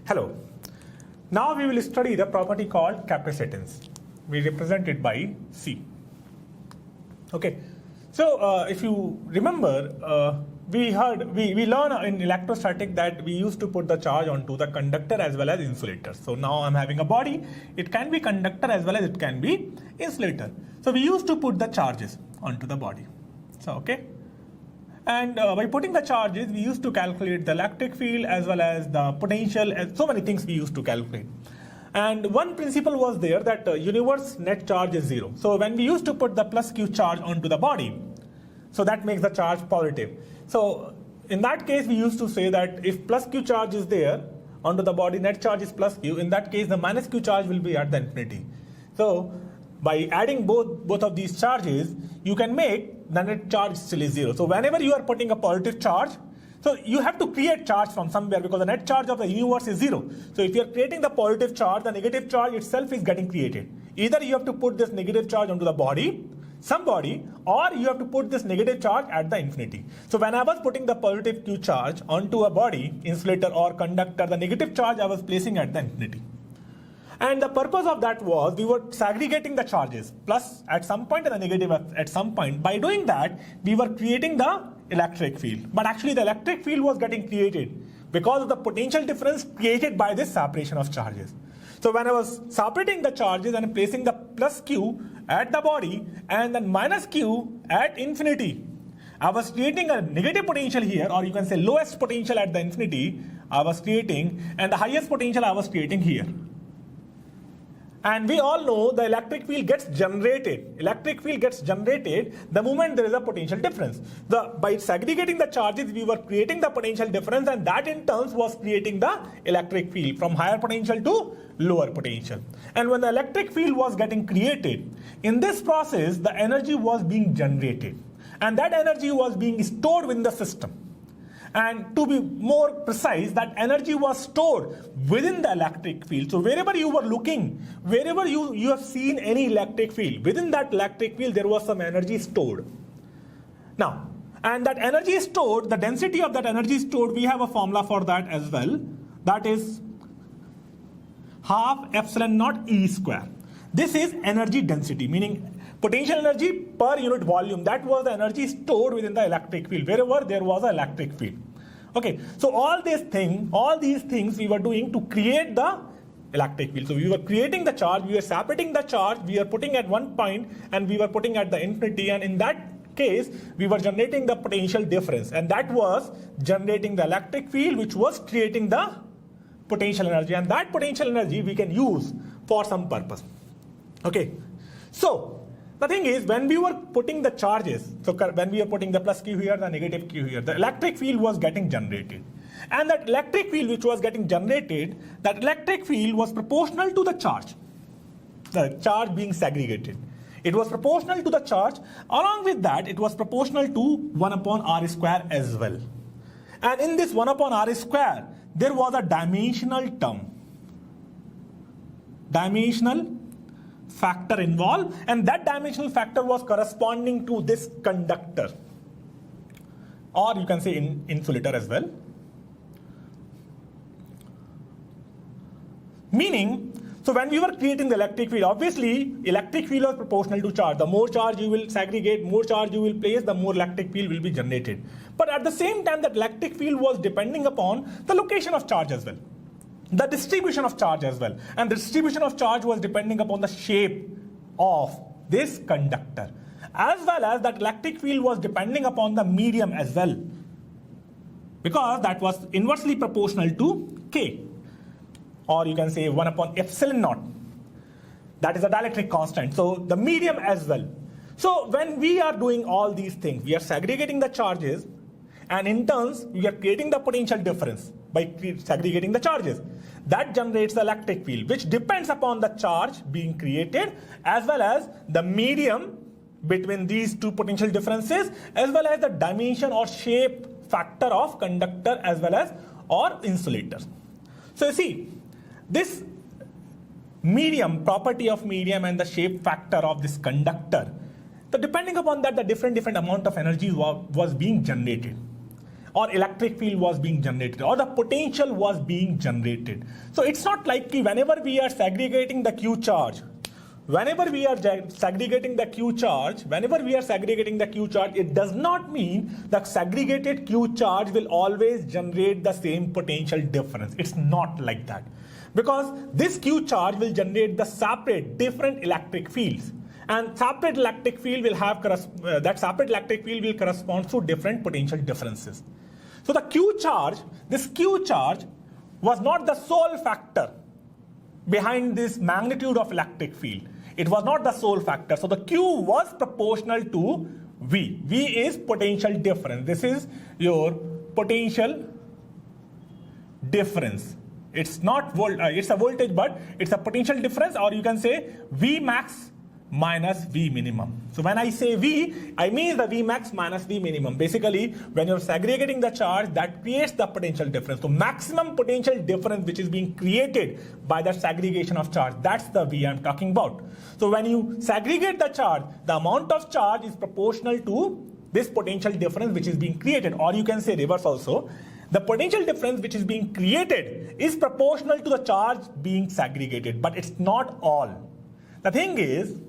Hello. Now we will study the property called capacitance. We represent it by C. Okay. So if you remember, we learn in electrostatic that we used to put the charge onto the conductor as well as insulator. So now I'm having a body. It can be conductor as well as it can be insulator. So we used to put the charges onto the body. So okay. And by putting the charges, we used to calculate the electric field as well as the potential, and so many things we used to calculate. And one principle was there that universe net charge is 0. So when we used to put the plus Q charge onto the body, so that makes the charge positive. So in that case, we used to say that if plus Q charge is there onto the body, net charge is plus Q. In that case, the minus Q charge will be at the infinity. So by adding both of these charges, you can make the net charge still is 0. So whenever you are putting a positive charge, so you have to create charge from somewhere because the net charge of the universe is 0. So if you are creating the positive charge, the negative charge itself is getting created. Either you have to put this negative charge onto the body, somebody, or you have to put this negative charge at the infinity. So when I was putting the positive Q charge onto a body, insulator or conductor, the negative charge I was placing at the infinity. And the purpose of that was we were segregating the charges, plus at some point and the negative at some point. By doing that, we were creating the electric field. But actually the electric field was getting created because of the potential difference created by this separation of charges. So when I was separating the charges and placing the plus Q at the body and then minus Q at infinity, I was creating a negative potential here, or you can say lowest potential at the infinity I was creating, and the highest potential I was creating here. And we all know the electric field gets generated. Electric field gets generated the moment there is a potential difference. By segregating the charges, we were creating the potential difference, and that in turn was creating the electric field from higher potential to lower potential. And when the electric field was getting created, in this process, the energy was being generated. And that energy was being stored within the system. And to be more precise, that energy was stored within the electric field. So wherever you were looking, wherever you have seen any electric field, within that electric field there was some energy stored. Now, and that energy stored, the density of that energy stored, we have a formula for that as well. That is half epsilon naught E square. This is energy density, meaning potential energy per unit volume. That was the energy stored within the electric field, wherever there was an electric field. Okay, so all these things we were doing to create the electric field. So we were creating the charge, we were separating the charge, we were putting at one point and we were putting at the infinity, and in that case we were generating the potential difference, and that was generating the electric field which was creating the potential energy, and that potential energy we can use for some purpose. Okay, so the thing is, when we were putting the charges, so when we were putting the plus Q here, the negative Q here, the electric field was getting generated. And that electric field which was getting generated, that electric field was proportional to the charge being segregated. It was proportional to the charge. Along with that, it was proportional to 1 upon R square as well. And in this 1 upon R square, there was a dimensional term. Dimensional factor involved, and that dimensional factor was corresponding to this conductor, or you can say insulator as well. Meaning, so when we were creating the electric field, obviously electric field was proportional to charge. The more charge you will segregate, more charge you will place, the more electric field will be generated. But at the same time, that electric field was depending upon the location of charge as well, the distribution of charge as well, and the distribution of charge was depending upon the shape of this conductor, as well as that electric field was depending upon the medium as well, because that was inversely proportional to K, or you can say 1 upon epsilon naught. That is a dielectric constant, so the medium as well. So when we are doing all these things, we are segregating the charges, and in turns we are creating the potential difference by segregating the charges. That generates the electric field, which depends upon the charge being created as well as the medium between these two potential differences, as well as the dimension or shape factor of conductor as well as or insulator. So you see, this medium, property of medium and the shape factor of this conductor, so depending upon that, the different amount of energy was being generated. or electric field was being generated, or the potential was being generated. So it's not like whenever we are segregating the Q charge, it does not mean that segregated Q charge will always generate the same potential difference. It's not like that. Because this Q charge will generate the separate, different electric fields. And separate electric field will have, that separate electric field will correspond to different potential differences. So the Q charge, this Q charge was not the sole factor behind this magnitude of electric field. It was not the sole factor. So the Q was proportional to V. V is potential difference. This is your potential difference. It's not it's a voltage, but it's a potential difference, or you can say V max minus V minimum. So when I say V, I mean the V max minus V minimum. Basically, when you're segregating the charge, that creates the potential difference. So maximum potential difference which is being created by the segregation of charge, that's the V I'm talking about. So when you segregate the charge, the amount of charge is proportional to this potential difference which is being created, or you can say reverse also. The potential difference which is being created is proportional to the charge being segregated, but it's not all. The thing is,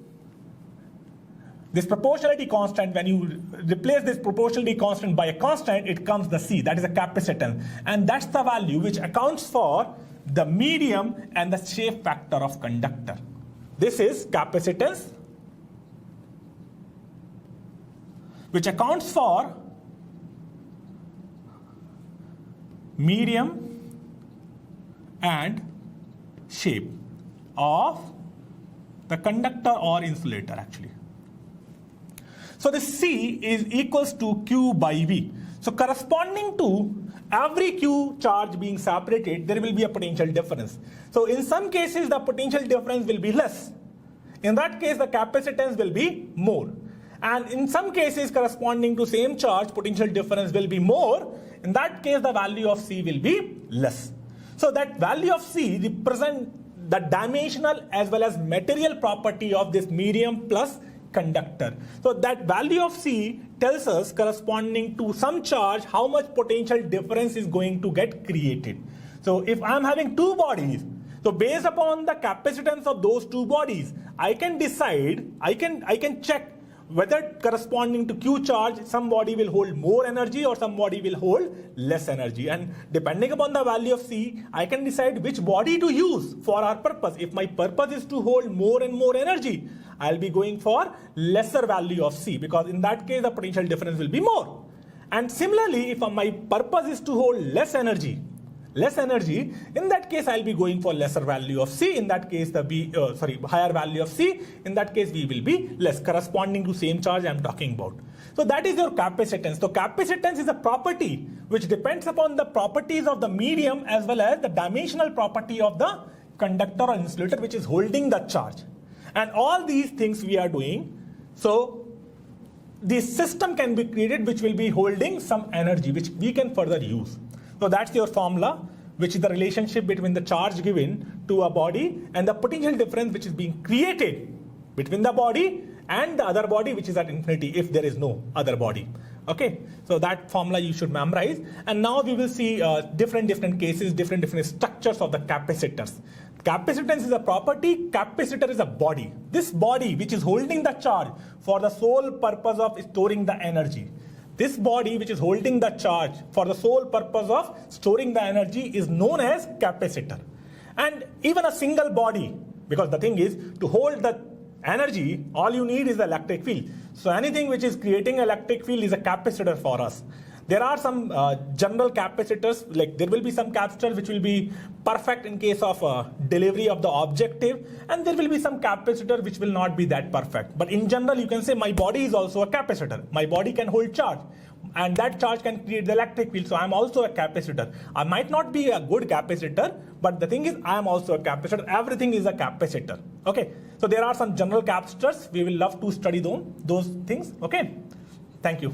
this proportionality constant, when you replace this proportionality constant by a constant, it comes the C, that is a capacitance. And that's the value which accounts for the medium and the shape factor of conductor. This is capacitance, which accounts for medium and shape of the conductor or insulator actually. So this C is equals to Q by V. So corresponding to every Q charge being separated, there will be a potential difference. So in some cases the potential difference will be less. In that case the capacitance will be more. And in some cases corresponding to same charge, potential difference will be more. In that case the value of C will be less. So that value of C represents the dimensional as well as material property of this medium plus conductor. So that value of C tells us, corresponding to some charge, how much potential difference is going to get created. So if I'm having two bodies, so based upon the capacitance of those two bodies, I can decide, I can check whether corresponding to Q charge, some body will hold more energy or some body will hold less energy. And depending upon the value of C, I can decide which body to use for our purpose. If my purpose is to hold more and more energy, I'll be going for lesser value of C, because in that case the potential difference will be more. And similarly, if my purpose is to hold less energy, in that case I'll be going for lesser value of C. In that case the higher value of C. In that case V will be less, corresponding to same charge I'm talking about. So that is your capacitance. So capacitance is a property which depends upon the properties of the medium as well as the dimensional property of the conductor or insulator which is holding the charge. And all these things we are doing, so this system can be created which will be holding some energy which we can further use. So that's your formula, which is the relationship between the charge given to a body and the potential difference which is being created between the body and the other body which is at infinity if there is no other body. Okay, so that formula you should memorize. And now we will see different cases, different structures of the capacitors. Capacitance is a property, capacitor is a body. This body which is holding the charge for the sole purpose of storing the energy. This body which is holding the charge for the sole purpose of storing the energy is known as capacitor. And even a single body, because the thing is, to hold the energy, all you need is the electric field. So anything which is creating electric field is a capacitor for us. There are some general capacitors, like there will be some capacitors which will be perfect in case of delivery of the objective, and there will be some capacitor which will not be that perfect. But in general, you can say my body is also a capacitor. My body can hold charge, and that charge can create the electric field. So I am also a capacitor. I might not be a good capacitor, but the thing is I am also a capacitor. Everything is a capacitor. Okay. So there are some general capacitors. We will love to study those things. Okay. Thank you.